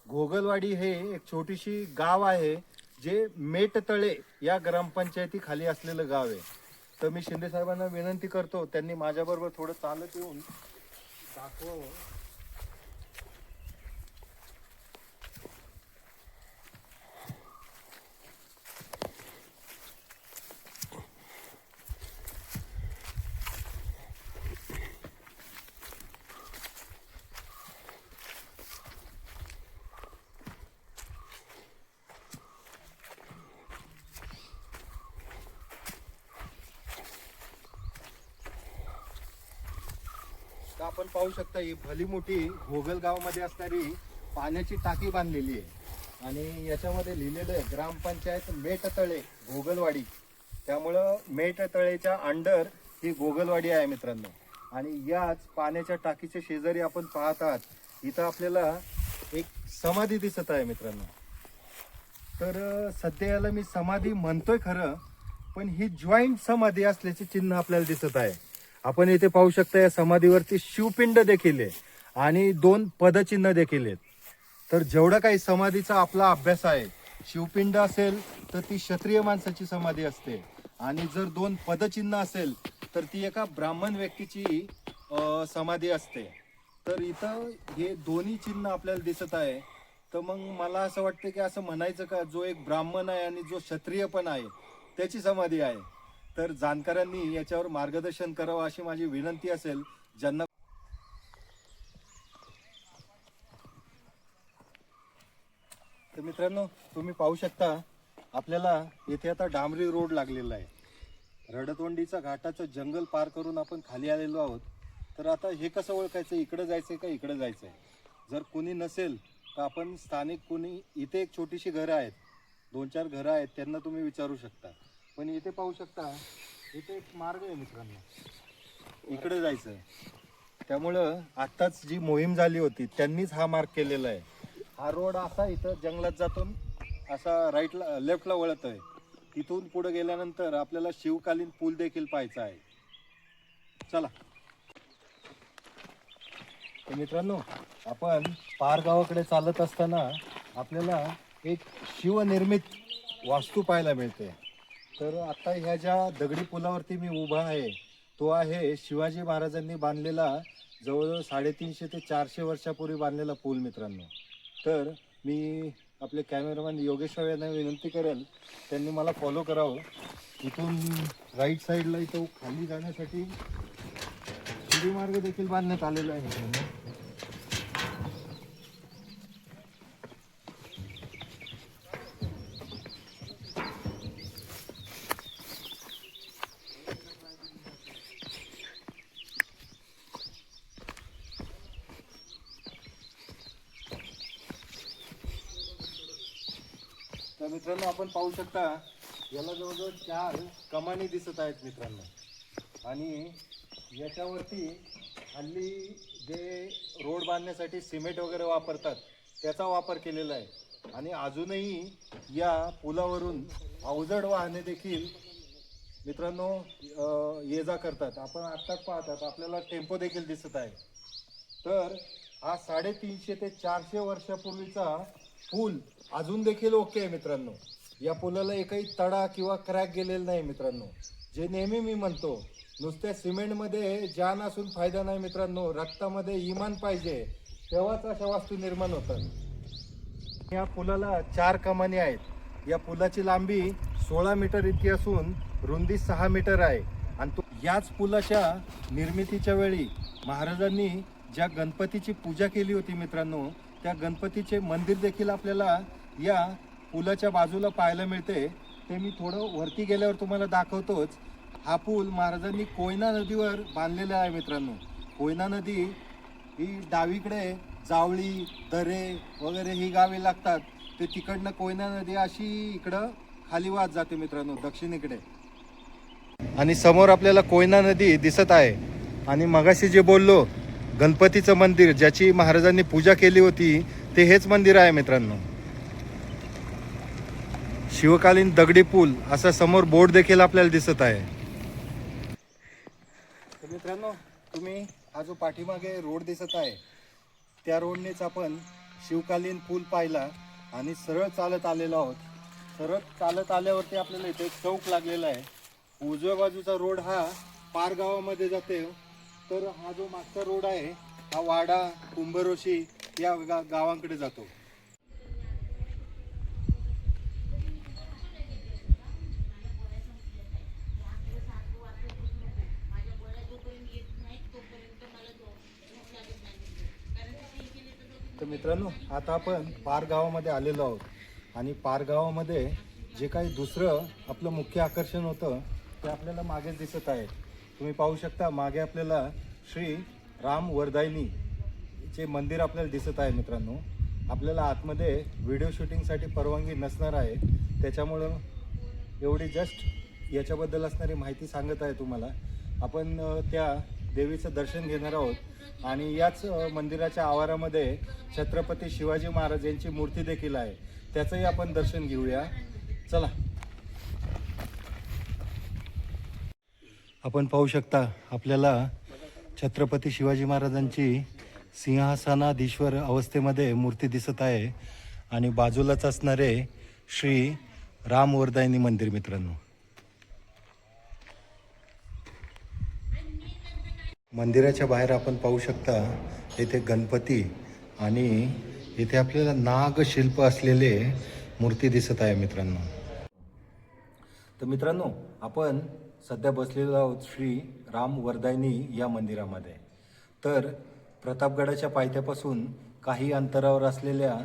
घोगलवाडी हे एक छोटीशी गाव आहे जे मेटतळे या ग्रामपंचायती खाली असलेलं गाव आहे. तर मी शिंदे साहेबांना विनंती करतो त्यांनी माझ्याबरोबर थोडं चालत येऊन दाखवावं. तर आपण पाहू शकता ही भली मोठी घोगलगाव मध्ये असणारी पाण्याची टाकी बांधलेली आहे आणि याच्यामध्ये लिहिलेलं आहे ग्रामपंचायत मेटतळे घोगलवाडी. त्यामुळं मेटतळेच्या अंडर ही घोगलवाडी आहे मित्रांनो. आणि याच पाण्याच्या टाकीच्या शेजारी आपण पाहत आहात इथं आपल्याला एक समाधी दिसत आहे मित्रांनो. तर सध्या याला मी समाधी म्हणतोय खरं, पण ही जॉईंट समाधी असल्याचे चिन्ह आपल्याला दिसत आहे. आपण इथे पाहू शकता या समाधीवरती शिवपिंड देखील आहे आणि 2 पदचिन्ह देखील आहेत. तर जेवढा काही समाधीचा आपला अभ्यास आहे, शिवपिंड असेल तर ती क्षत्रिय माणसाची समाधी असते आणि जर 2 पदचिन्ह असेल तर ती एका ब्राह्मण व्यक्तीची समाधी असते. तर इथं हे दोन्ही चिन्ह आपल्याला दिसत आहे. तर मग मला असं वाटतं की असं म्हणायचं का जो एक ब्राह्मण आहे आणि जो क्षत्रिय पण आहे त्याची समाधी आहे. तर जाणकारांनी याच्यावर मार्गदर्शन करावं अशी माझी विनंती असेल. ज्यांना तर मित्रांनो, तुम्ही पाहू शकता आपल्याला येथे आता डांबरी रोड लागलेला आहे. रडतोंडीचा घाटाचं जंगल पार करून आपण खाली आलेलो आहोत. तर आता हे कसं ओळखायचं, इकडे जायचंय का इकडे जायचंय? जर कोणी नसेल तर आपण स्थानिक कोणी, इथे एक छोटीशी घरं आहेत, 2-4 घरं आहेत, त्यांना तुम्ही विचारू शकता. पण इथे पाहू शकता इथे एक मार्ग आहे मित्रांनो, इकडे जायचं. त्यामुळं आत्ताच जी मोहीम झाली होती त्यांनीच हा मार्ग केलेला आहे. हा रोड असा इथं जंगलात जातून असा राईटला लेफ्टला वळत आहे. तिथून पुढे गेल्यानंतर आपल्याला शिवकालीन पूल देखील पाहायचा आहे. चला तर मित्रांनो, आपण पारगावाकडे चालत असताना आपल्याला एक शिवनिर्मित वास्तू पाहायला मिळते. तर आता ह्या ज्या दगडी पुलावरती मी उभा आहे तो आहे शिवाजी महाराजांनी बांधलेला जवळजवळ 350 ते 400 वर्षापूर्वी बांधलेला पूल मित्रांनो. तर मी आपले कॅमेरामॅन योगेश्वर यांना विनंती करेल त्यांनी मला फॉलो करावं. इथून राईट साईडला इथं खाली जाण्यासाठी शिडी मार्ग देखील बांधण्यात आलेला आहे मित्रांनो. तर मित्रांनो, आपण पाहू शकता याला जवळजवळ 4 कमानी दिसत आहेत मित्रांनो. आणि याच्यावरती हल्ली जे रोड बांधण्यासाठी सिमेंट वगैरे वापरतात त्याचा वापर केलेला आहे. आणि अजूनही या पुलावरून अवजड वाहने देखील मित्रांनो ये जा करतात. आपण आत्ताच पाहतात आपल्याला टेम्पो देखील दिसत आहे. तर हा 350 ते 400 वर्षापूर्वीचा पूल अजून देखील ओके आहे मित्रांनो. या पुलाला एकही तडा किंवा क्रॅक गेलेला नाही मित्रांनो. जे नेहमी मी म्हणतो, नुसत्या सिमेंटमध्ये जान असून फायदा नाही मित्रांनो, रक्तामध्ये इमान पाहिजे. तेव्हाच अशा वास्तू निर्माण होतात. या पुलाला 4 कमानी आहेत. या पुलाची लांबी 16 मीटर इतकी असून रुंदी 6 मीटर आहे. आणि याच पुलाच्या निर्मितीच्या वेळी महाराजांनी ज्या गणपतीची पूजा केली होती मित्रांनो, त्या गणपतीचे मंदिर देखील आपल्याला या पुलाच्या बाजूला पाहायला मिळते. ते मी थोडं वरती गेल्यावर तुम्हाला दाखवतोच. हा पूल महाराजांनी कोयना नदीवर बांधलेला आहे मित्रांनो. कोयना नदी ही डावीकडे जावळी, दरे वगैरे ही गावे लागतात. ते तिकडनं कोयना नदी अशी इकडं खाली वाहत जाते मित्रांनो, दक्षिणेकडे. आणि समोर आपल्याला कोयना नदी दिसत आहे. आणि मगाशी जे बोललो गणपतीचं मंदिर ज्याची महाराजांनी पूजा केली होती, ते हेच मंदिर आहे मित्रांनो. शिवकालीन दगडी पूल असा समोर बोर्ड देखील आपल्याला दिसत आहे. तर मित्रांनो, तुम्ही हा जो पाठीमागे रोड दिसत आहे, त्या रोडनेच आपण शिवकालीन पूल पाहिला आणि सरळ चालत आलेलो आहोत. सरळ चालत आल्यावरती आपल्याला इथे एक चौक लागलेला आहे. उजव्या बाजूचा रोड हा पार गावामध्ये जाते. तर हा जो मागचा रोड आहे हा वाडा, कुंभरोशी या गावांकडे जातो. तर मित्रांनो, आता आपण पार गावामध्ये आलेलो आहोत. आणि पार गावामध्ये जे काही दुसरं आपलं मुख्य आकर्षण होतं ते आपल्याला मागेच दिसत आहे. तुम्ही पाहू शकता मागे आपल्याला श्री राम वरदायनी चे मंदिर आपल्याला दिसत आहे मित्रांनो. आपल्याला आतमध्ये व्हिडिओ शूटिंगसाठी परवानगी नसणार आहे, त्याच्यामुळं एवढी जस्ट याच्याबद्दल असणारी माहिती सांगत आहे तुम्हाला. आपण त्या देवीचं दर्शन घेणार आहोत. आणि याच मंदिराच्या आवारामध्ये छत्रपती शिवाजी महाराज यांची मूर्ती देखील आहे, त्याचंही आपण दर्शन घेऊया. चला. आपण पाहू शकता आपल्याला छत्रपती शिवाजी महाराजांची सिंहासनाधीश्वर अवस्थेमध्ये मूर्ती दिसत आहे. आणि बाजूलाच असणारे श्री राम वरदायनी मंदिर मित्रांनो. मंदिराच्या बाहेर आपण पाहू शकता येथे गणपती आणि इथे आपल्याला नागशिल्प असलेले मूर्ती दिसत आहे मित्रांनो. तर मित्रांनो, आपण सध्या बसलेलो आहोत श्री राम वरदायनी या मंदिरामध्ये. तर प्रतापगडाच्या पायथ्यापासून काही अंतरावर असलेल्या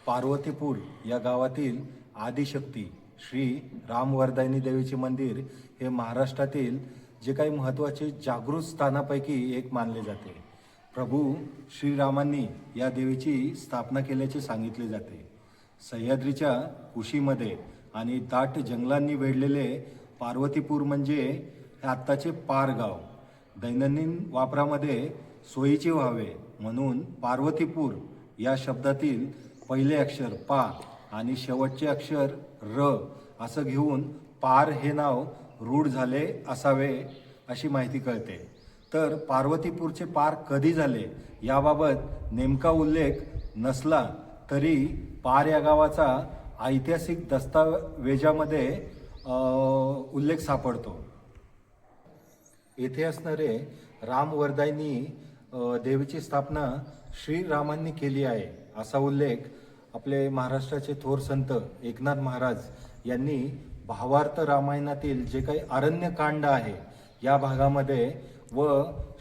पार्वतीपूर या गावातील आदिशक्ती श्री राम वरदायनी देवीचे मंदिर हे महाराष्ट्रातील जे काही महत्त्वाचे जागृत स्थानापैकी एक मानले जाते. प्रभू श्रीरामांनी या देवीची स्थापना केल्याचे सांगितले जाते. सह्याद्रीच्या कुशीमध्ये आणि दाट जंगलांनी वेढलेले पार्वतीपूर म्हणजे आत्ताचे पार गाव दैनंदिन वापरामध्ये सोयीचे व्हावे म्हणून पार्वतीपूर या शब्दातील पहिले अक्षर पा आणि शेवटचे अक्षर र असं घेऊन पार हे नाव रूढ झाले असावे अशी माहिती कळते. तर पार्वतीपूरचे पार कधी झाले याबाबत नेमका उल्लेख नसला तरी पार या गावाचा ऐतिहासिक दस्तावेजामध्ये उल्लेख सापडतो. येथे असणारे राम वरदायनी देवीची स्थापना श्रीरामांनी केली आहे असा उल्लेख आपले महाराष्ट्राचे थोर संत एकनाथ महाराज यांनी भावार्थ रामायणातील जे काही अरण्यकांड आहे या भागामध्ये व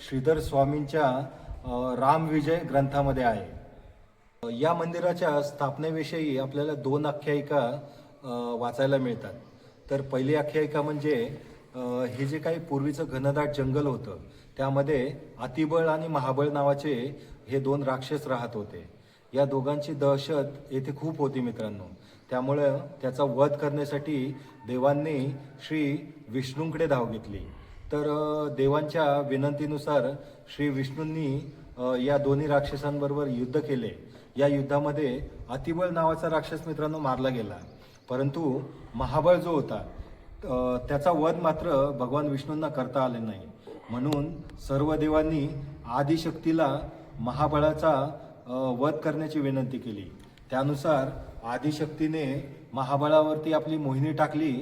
श्रीधर स्वामींच्या रामविजय ग्रंथामध्ये आहे. या मंदिराच्या स्थापनेविषयी आपल्याला 2 आख्यायिका वाचायला मिळतात. तर पहिली आख्यायिका म्हणजे हे जे काही पूर्वीचं घनदाट जंगल होतं त्यामध्ये अतिबळ आणि महाबळ नावाचे हे 2 राक्षस राहत होते. या दोघांची दहशत येथे खूप होती मित्रांनो. त्यामुळं त्याचा वध करण्यासाठी देवांनी श्री विष्णूंकडे धाव घेतली. तर देवांच्या विनंतीनुसार श्री विष्णूंनी या दोन्ही राक्षसांबरोबर युद्ध केले. या युद्धामध्ये अतिबळ नावाचा राक्षस मित्रांनो मारला गेला, परंतु महाबळ जो होता त्याचा वध मात्र भगवान विष्णूंना करता आले नाही. म्हणून सर्व देवांनी आदिशक्तीला महाबळाचा वध करण्याची विनंती केली. त्यानुसार आदिशक्तीने महाबळावरती आपली मोहिनी टाकली.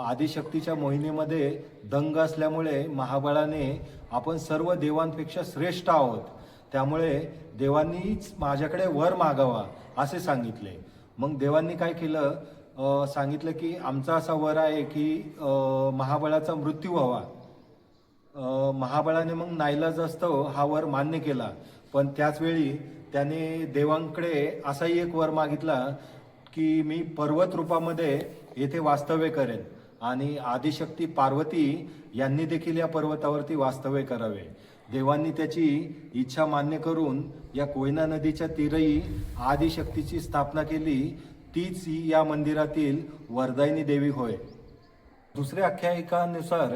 आदिशक्तीच्या मोहिनीमध्ये दंग असल्यामुळे महाबळाने आपण सर्व देवांपेक्षा श्रेष्ठ आहोत त्यामुळे देवांनीच माझ्याकडे वर मागावा असे सांगितले. मग देवांनी काय केलं, सांगितलं की आमचा असा वर आहे की महाबळाचा मृत्यू व्हावा. महाबळाने मग नाईलाजास्तव हा वर मान्य केला. पण त्याच वेळी त्याने देवांकडे असाही एक वर मागितला की मी पर्वत रूपामध्ये येथे वास्तव्य करेन आणि आदिशक्ती पार्वती यांनी देखील या पर्वतावरती वास्तव्य करावे. देवांनी त्याची इच्छा मान्य करून या कोयना नदीच्या तीरही आदिशक्तीची स्थापना केली. तीच ही या मंदिरातील वरदायिनी देवी होय. दुसऱ्या आख्यायिकानुसार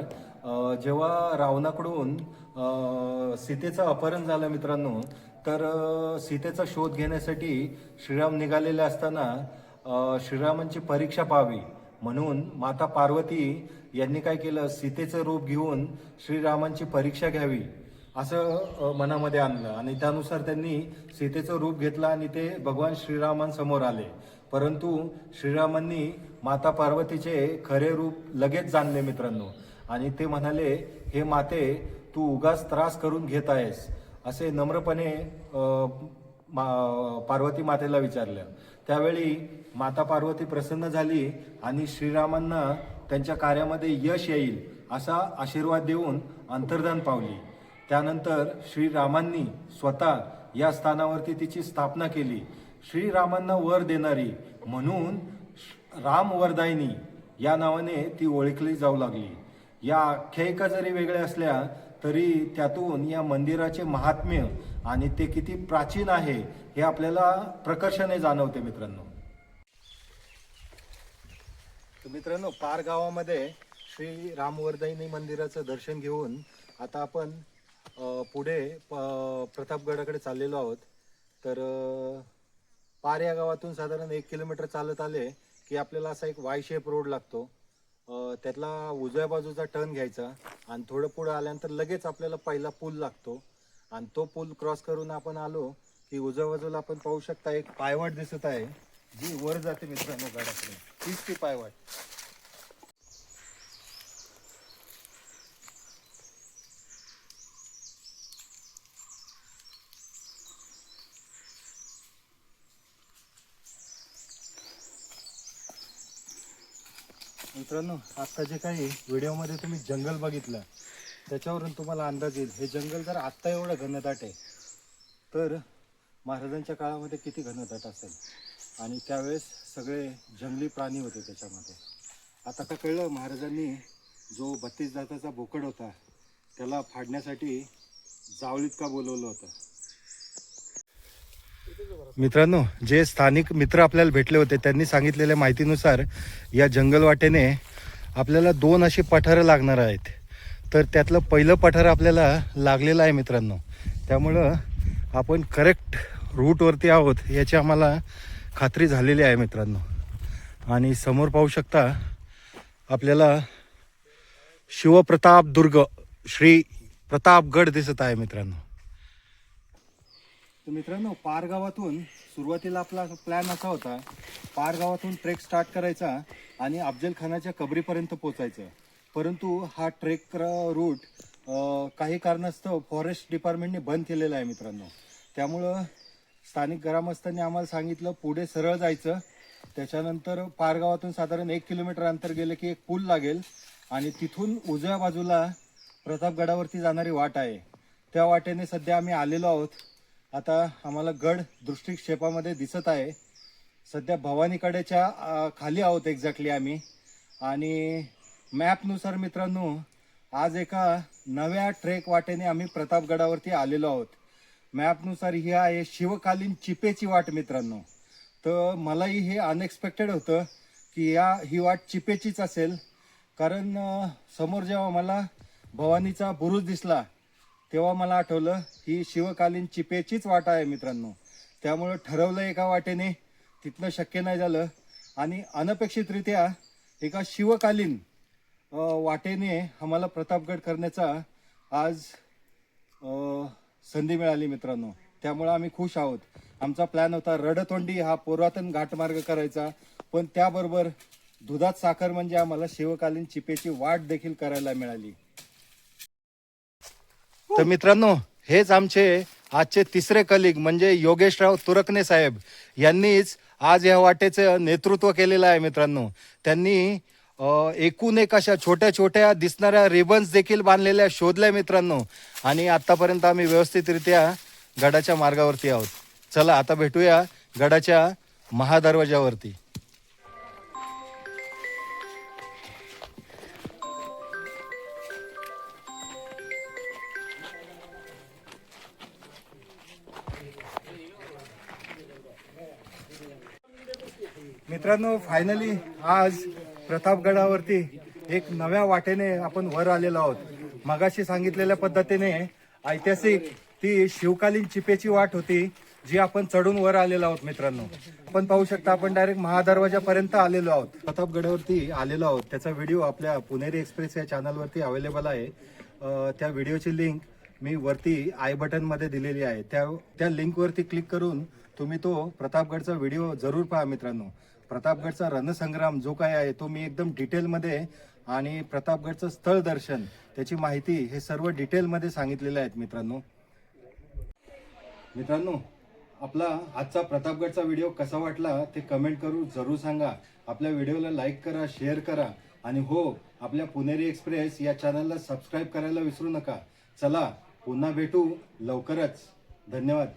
जेव्हा रावणाकडून सीतेचं अपहरण झालं मित्रांनो, तर सीतेचा शोध घेण्यासाठी श्रीराम निघालेले असताना श्रीरामांची परीक्षा पाहावी म्हणून माता पार्वती यांनी काय केलं, सीतेचं रूप घेऊन श्रीरामांची परीक्षा घ्यावी असं मनामध्ये आणलं आणि त्यानुसार त्यांनी सीतेचं रूप घेतलं आणि ते भगवान श्रीरामांसमोर आले. परंतु श्रीरामांनी माता पार्वतीचे खरे रूप लगेच जाणले मित्रांनो आणि ते म्हणाले, हे माते तू उगाच त्रास करून घेत आहेस असे नम्रपणे पार्वती मातेला विचारलं. त्यावेळी माता पार्वती प्रसन्न झाली आणि श्रीरामांना त्यांच्या कार्यामध्ये यश येईल असा आशीर्वाद देऊन अंतर्धान पावली. त्यानंतर श्रीरामांनी स्वतः या स्थानावरती तिची स्थापना केली. श्रीरामांना वर देणारी म्हणून राम वरदायिनी या नावाने ती ओळखली जाऊ लागली. या आख्यायिका जरी वेगळ्या असल्या तरी त्यातून या मंदिराचे महात्म्य आणि ते किती प्राचीन आहे हे आपल्याला प्रकर्षाने जाणवते मित्रांनो. तर मित्रांनो, पार गावामध्ये श्री रामवरदायिनी मंदिराचं दर्शन घेऊन आता आपण पुढे प्रतापगडाकडे चाललेलो आहोत. तर पार या गावातून साधारण 1 किलोमीटर चालत आले की आपल्याला असा एक वाय शेप रोड लागतो. त्यातला उजव्या बाजूचा टर्न घ्यायचा आणि थोडं पुढे आल्यानंतर लगेच आपल्याला पहिला पूल लागतो आणि तो पूल क्रॉस करून आपण आलो की उजव्या बाजूला आपण पाहू शकता एक पायवाट दिसत आहे जी वर जाते मित्रांनो गडाकडे. तीच ती पायवाट. मित्रांनो, आता जे काही व्हिडिओमध्ये तुम्ही जंगल बघितलं त्याच्यावरून तुम्हाला अंदाज येईल हे जंगल जर आत्ता एवढं घनदाट आहे तर महाराजांच्या काळामध्ये किती घनदाट असेल. आणि त्यावेळेस सगळे जंगली प्राणी होते त्याच्यामध्ये. आता का कळलं, महाराजांनी जो 32 दाताचा बोकड होता त्याला फाडण्यासाठी जावळीत का बोलवलं होतं. मित्रांनो, जे स्थानिक मित्र आपल्याला भेटले होते त्यांनी सांगितलेल्या माहितीनुसार या जंगल वाटेने आपल्याला 2 अशी पठारं लागणार आहेत. तर त्यातलं पहिलं पठार आपल्याला लागलेलं आहे मित्रांनो. त्यामुळं आपण करेक्ट रूटवरती आहोत याची आम्हाला खात्री झालेली आहे मित्रांनो. आणि समोर पाहू शकता आपल्याला शिवप्रताप दुर्ग श्री प्रतापगड दिसत आहे मित्रांनो. तर मित्रांनो, पार गावातून सुरुवातीला आपला प्लॅन असा होता, पार गावातून ट्रेक स्टार्ट करायचा आणि अफजल खानाच्या कबरीपर्यंत पोचायचं. परंतु हा ट्रेक रूट काही कारणास्तव फॉरेस्ट डिपार्टमेंटने बंद केलेला आहे मित्रांनो. त्यामुळं स्थानिक ग्रामस्थांनी आम्हाला सांगितलं पुढे सरळ जायचं. त्याच्यानंतर पार गावातून साधारण 1 किलोमीटर अंतर गेलं की एक पूल लागेल आणि तिथून उजव्या बाजूला प्रतापगडावरती जाणारी वाट आहे. त्या वाटेने सध्या आम्ही आलेलो आहोत. आता आम्हाला गड दृष्टिक्षेपामध्ये दिसत आहे. सध्या भवानीकडेच्या खाली आहोत एक्झॅक्टली आम्ही. आणि मॅपनुसार मित्रांनो आज एका नव्या ट्रेक वाटेने आम्ही प्रतापगडावरती आलेलो आहोत. मॅपनुसार ही आहे शिवकालीन चिपेची वाट मित्रांनो. तर मलाही हे अनएक्सपेक्टेड होतं की ही वाट चिपेचीच असेल, कारण समोर जेव्हा मला भवानीचा बुरुज दिसला तेव्हा मला आठवलं ही शिवकालीन चिपेचीच वाट आहे मित्रांनो. त्यामुळं ठरवलं एका वाटेने, तिथनं शक्य नाही झालं आणि अनपेक्षितरित्या एका शिवकालीन वाटेने आम्हाला प्रतापगड करण्याचा आज संधी मिळाली मित्रांनो. त्यामुळं आम्ही खुश आहोत. आमचा प्लॅन होता रडतोंडी हा पुरातन घाटमार्ग करायचा, पण त्याबरोबर दुधात साखर म्हणजे आम्हाला शिवकालीन चिपेची वाट देखील करायला मिळाली. तर मित्रांनो, हेच आमचे आजचे तिसरे कलिग म्हणजे योगेशराव तुरकणे साहेब यांनीच आज या वाटेचं नेतृत्व केलेलं आहे मित्रांनो. त्यांनी एकूण एक अशा छोट्या छोट्या दिसणाऱ्या रिबन्स देखील बांधलेल्या शोधल्या मित्रांनो. आणि आत्तापर्यंत आम्ही व्यवस्थितरित्या गडाच्या मार्गावरती आहोत. चला आता भेटूया गडाच्या महादरवाजावरती. मित्रांनो फायनली आज प्रतापगडावरती एक नव्या वाटेने आपण वर आलेलो आहोत. मगाशी सांगितलेल्या पद्धतीने ऐतिहासिक ती शिवकालीन चिपेची वाट होती जी आपण चढून वर आलेलो आहोत मित्रांनो. आपण पाहू शकता आपण डायरेक्ट महादरवाजापर्यंत आलेलो आहोत. प्रतापगडावरती आलेलो आहोत. त्याचा व्हिडिओ आपल्या पुणेरी एक्सप्रेस या चॅनलवरती अवेलेबल आहे. त्या व्हिडिओची लिंक मी वरती आय बटनमध्ये दिलेली आहे. त्या लिंकवरती क्लिक करून तुम्ही तो प्रतापगडचा व्हिडिओ जरूर पहा मित्रांनो. प्रतापगडचा रणसंग्राम जो काय आहे तो मी एकदम डिटेलमध्ये आणि प्रतापगडचं स्थळ दर्शन त्याची माहिती हे सर्व डिटेलमध्ये सांगितलेलं आहे मित्रांनो. आपला आजचा प्रतापगडचा व्हिडिओ कसा वाटला ते कमेंट करून जरूर सांगा. आपल्या व्हिडिओला लाईक करा, शेअर करा आणि हो आपल्या पुणेरी एक्सप्रेस या चॅनलला सबस्क्राईब करायला विसरू नका. चला पुन्हा भेटू लवकरच. धन्यवाद.